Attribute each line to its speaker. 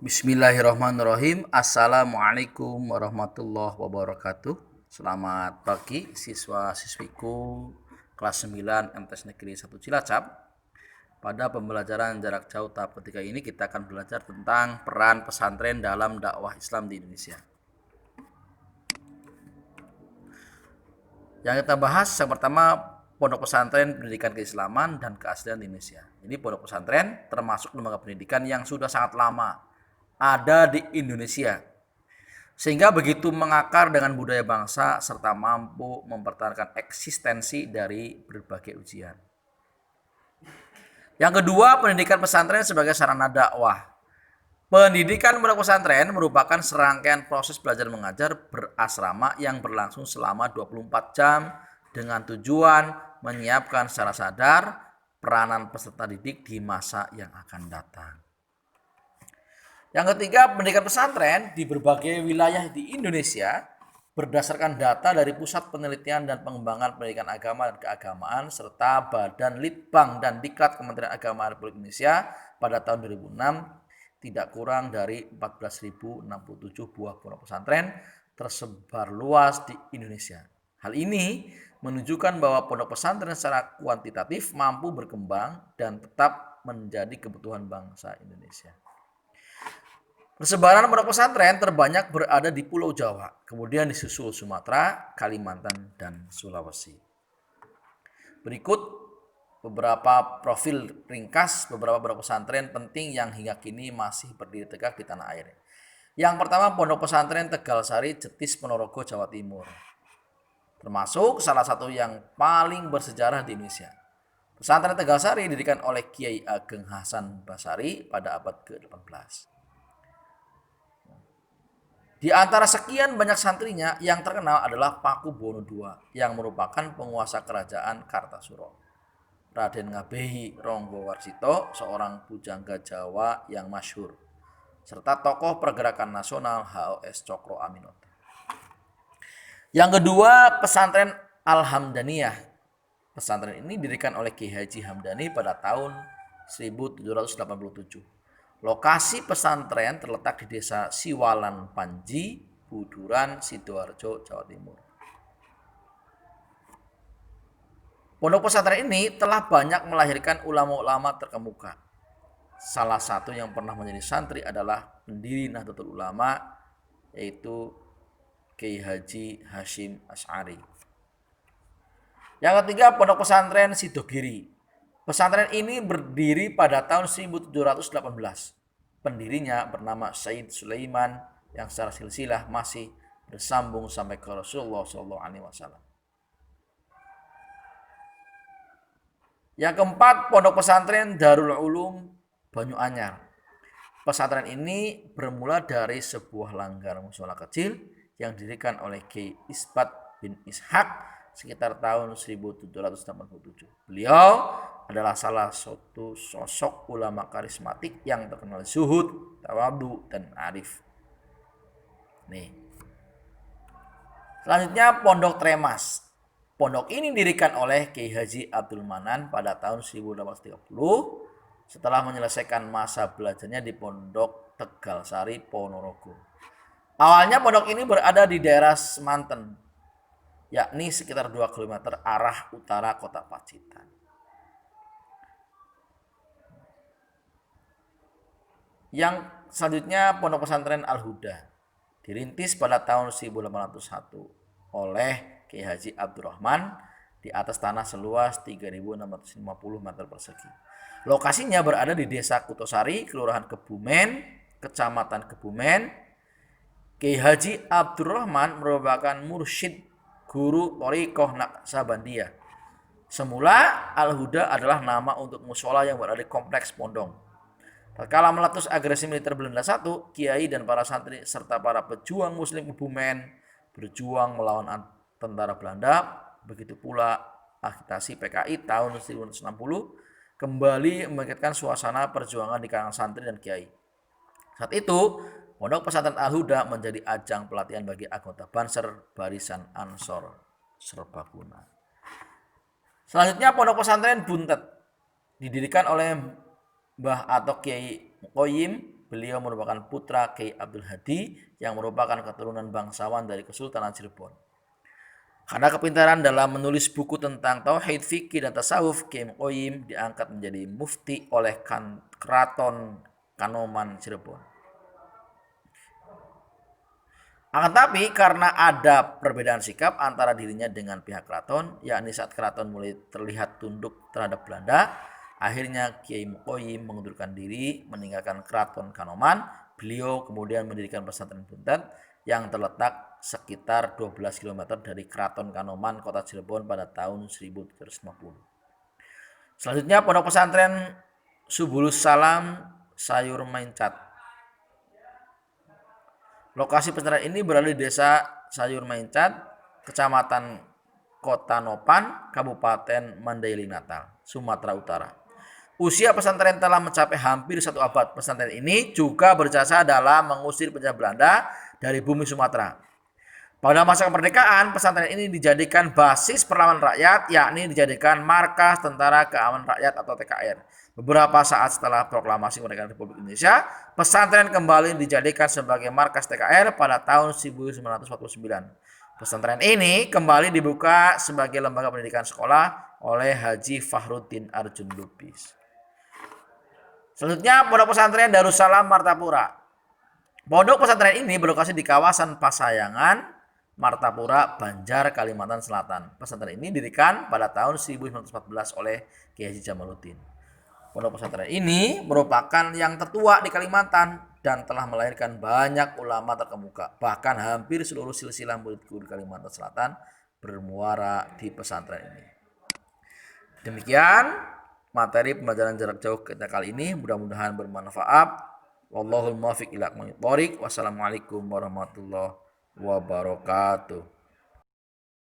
Speaker 1: Bismillahirrahmanirrahim. Assalamualaikum warahmatullahi wabarakatuh. Selamat pagi siswa-siswiku kelas 9 MTs Negeri 1 Cilacap. Pada pembelajaran jarak jauh tahap ketiga ini kita akan belajar tentang peran pesantren dalam dakwah Islam di Indonesia. Yang kita bahas yang pertama, pondok pesantren pendidikan keislaman dan keaslian di Indonesia. Jadi pondok pesantren termasuk lembaga pendidikan yang sudah sangat lama ada di Indonesia, sehingga begitu mengakar dengan budaya bangsa serta mampu mempertahankan eksistensi dari berbagai ujian. Yang kedua, pendidikan pesantren sebagai sarana dakwah. Pendidikan pondok pesantren merupakan serangkaian proses belajar mengajar berasrama yang berlangsung selama 24 jam dengan tujuan menyiapkan secara sadar peranan peserta didik di masa yang akan datang. Yang ketiga, pendidikan pesantren di berbagai wilayah di Indonesia berdasarkan data dari Pusat Penelitian dan Pengembangan Pendidikan Agama dan Keagamaan serta Badan Litbang dan Diklat Kementerian Agama Republik Indonesia pada tahun 2006 tidak kurang dari 14.067 buah pondok pesantren tersebar luas di Indonesia. Hal ini menunjukkan bahwa pondok pesantren secara kuantitatif mampu berkembang dan tetap menjadi kebutuhan bangsa Indonesia. Persebaran pondok pesantren terbanyak berada di Pulau Jawa, kemudian disusul Sumatera, Kalimantan, dan Sulawesi. Berikut beberapa profil ringkas beberapa pondok pesantren penting yang hingga kini masih berdiri tegak di tanah air. Yang pertama, Pondok Pesantren Tegal Sari, Jetis, Ponorogo, Jawa Timur. Termasuk salah satu yang paling bersejarah di Indonesia. Pesantren Tegal Sari didirikan oleh Kiai Ageng Hasan Basari pada abad ke-18. Di antara sekian banyak santrinya, yang terkenal adalah Paku Buwono II yang merupakan penguasa kerajaan Kartasura. Raden Ngabehi Ronggowarsito, seorang pujangga Jawa yang masyhur, serta tokoh pergerakan nasional HOS Cokro Aminoto. Yang kedua, pesantren Al-Hamdaniyah. Pesantren ini didirikan oleh Ki Haji Hamdani pada tahun 1787. Lokasi pesantren terletak di desa Siwalan Panji, Buduran, Sidoarjo, Jawa Timur. Pondok pesantren ini telah banyak melahirkan ulama-ulama terkemuka. Salah satu yang pernah menjadi santri adalah pendiri Nahdlatul Ulama, yaitu Kiai Haji Hashim Asy'ari. Yang ketiga, Pondok Pesantren Sidogiri. Pesantren ini berdiri pada tahun 1718. Pendirinya bernama Said Sulaiman yang secara silsilah masih bersambung sampai ke Rasulullah SAW. Yang keempat, Pondok Pesantren Darul Ulum Banyu-Anyar. Pesantren ini bermula dari sebuah langgar mushola kecil yang didirikan oleh Kiai Isbat bin Ishaq sekitar tahun 1787. Beliau adalah salah satu sosok ulama karismatik yang terkenal zuhud, tawadhu, dan arif. Selanjutnya, Pondok Tremas. Pondok ini didirikan oleh Kiai Haji Abdul Manan pada tahun 1830 setelah menyelesaikan masa belajarnya di Pondok Tegal Sari, Ponorogo. Awalnya pondok ini berada di daerah Semanten, yakni sekitar 2 km arah utara kota Pacitan. Yang selanjutnya, Pondok Pesantren Al-Huda dirintis pada tahun 1801 oleh Kiai Haji Abdurrahman di atas tanah seluas 3.650 meter persegi. Lokasinya berada di Desa Kutosari, Kelurahan Kebumen, Kecamatan Kebumen. Kiai Haji Abdurrahman merupakan mursyid guru Thariqah Naqsabandiyah. Semula Al-Huda adalah nama untuk mushola yang berada di kompleks pondok. Tatkala meletus agresi militer Belanda I, kiai dan para santri serta para pejuang muslim Kebumen berjuang melawan tentara Belanda. Begitu pula agitasi PKI tahun 1960 kembali membangkitkan suasana perjuangan di kalangan santri dan kiai. Saat itu, Pondok Pesantren Al-Huda menjadi ajang pelatihan bagi anggota Banser Barisan Ansor Serbaguna. Selanjutnya, Pondok Pesantren Buntet didirikan oleh Mbah atau Kiai Muqayyim Beliau merupakan putra Kiai Abdul Hadi yang merupakan keturunan bangsawan dari Kesultanan Cirebon. Karena kepintaran dalam menulis buku tentang tauhid, fikih, dan tasawuf, Kiai Muqayyim diangkat menjadi mufti oleh Keraton Kanoman Cirebon. Akan tapi karena ada perbedaan sikap antara dirinya dengan pihak keraton, yakni saat keraton mulai terlihat tunduk terhadap Belanda, akhirnya Kiai Muqayyim mengundurkan diri, meninggalkan keraton Kanoman. Beliau kemudian mendirikan pesantren Buntet yang terletak sekitar 12 km dari keraton Kanoman, kota Cirebon pada tahun 1750. Selanjutnya pondok pesantren Subulus Salam Sayur Maincat. Lokasi pesantren ini berada di desa Sayur Maincat, kecamatan Kota Nopan, Kabupaten Mandailing Natal, Sumatera Utara. Usia pesantren telah mencapai hampir 1 abad. Pesantren ini juga berjasa dalam mengusir penjajah Belanda dari bumi Sumatera. Pada masa kemerdekaan, pesantren ini dijadikan basis perlawanan rakyat, yakni dijadikan markas Tentara Keamanan Rakyat atau TKR. Beberapa saat setelah proklamasi kemerdekaan Republik Indonesia, pesantren kembali dijadikan sebagai markas TKR pada tahun 1949. Pesantren ini kembali dibuka sebagai lembaga pendidikan sekolah oleh Haji Fakhruddin Arjun Lubis. Selanjutnya pondok pesantren Darussalam Martapura. Pondok pesantren ini berlokasi di kawasan Pasayangan, Martapura, Banjar, Kalimantan Selatan. Pesantren ini didirikan pada tahun 1914 oleh Kiai Haji Jamaluddin. Pondok pesantren ini merupakan yang tertua di Kalimantan dan telah melahirkan banyak ulama terkemuka. Bahkan hampir seluruh silsilah muridku di Kalimantan Selatan bermuara di pesantren ini. Demikian materi pembelajaran jarak jauh kita kali ini, mudah-mudahan bermanfaat. Wallahul muwaffiq ila aqwamit thoriq. Wassalamualaikum warahmatullahi wabarakatuh.